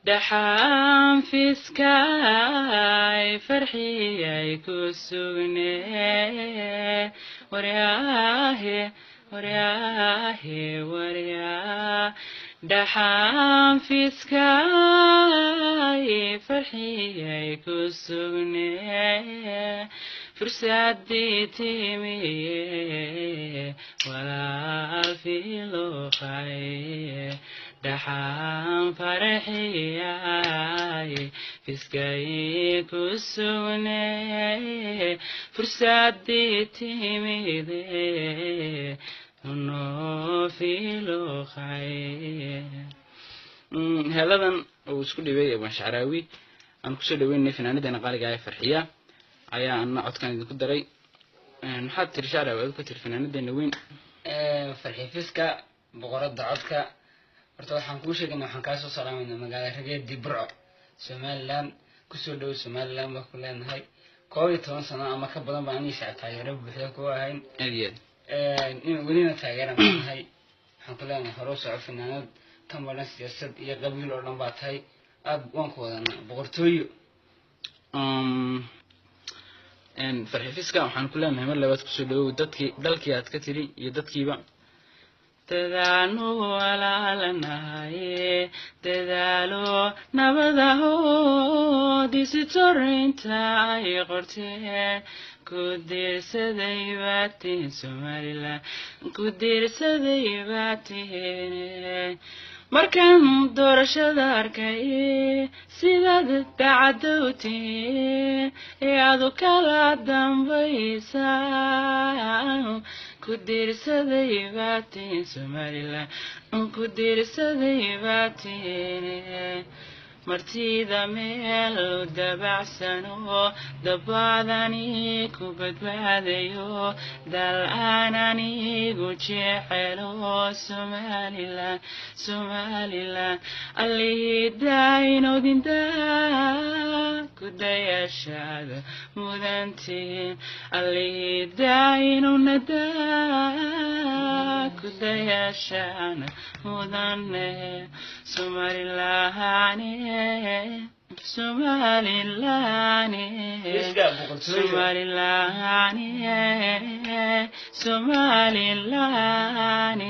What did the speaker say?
دحام في سكاي فرحية كسوني ورياه ورياه ورياه دحام في سكاي فرحية كسوني فرسادي تيمي ولا في لوخاي دحام فرحية في سكاي كسوني فرسادي تيمي ونو في لوخاي هذا وسكول دبي وشعراوي أنا كسر دوين فنانة أنا قال جاي فرحية ayaa ana codkan idinku daray maxaad tirshaara waad ku tirfanaanadena weyn farxiifiska boqorada codka horta waxaan ku sheegnaa waxaan ka soo salaamayna magaalada Rageedi Burco Somaliland ku soo dhow Somaliland ma ku leenahay 12 sano ama ka badan baan ii shaqeeyay buuxda ku ahayn in welina taageeranahay waxaan ku leenahay hore soo fanaanad tambalan siyaasad iyo qabiil oo dhan baa tahay aad waan ku wadana boqortooyo ان فرحيفسكا waxaan ku leenahay mar labaad ku soo dhawow dalkii aad ka tiri iyo dadkiiba tadaanu walaalanahay tadaalo nabadaho disitorinta ay qorteen ku dirsaday baatiin Somaliland ku dirsaday baatiin markaan doorashada arkay sidaad dacadowtiin ee aad kala dambaysaan ku dirsaday baatiin Somaliland ku dirsaday baatiin martida meel dabacsano dabadani ku badbaadayo dal aanani gujeexelo Somaliland allidaayno dinta ku dayashada mudantiin allidaayno nada ku dayashana mudane Somaliland Somaliland Somaliland Somaliland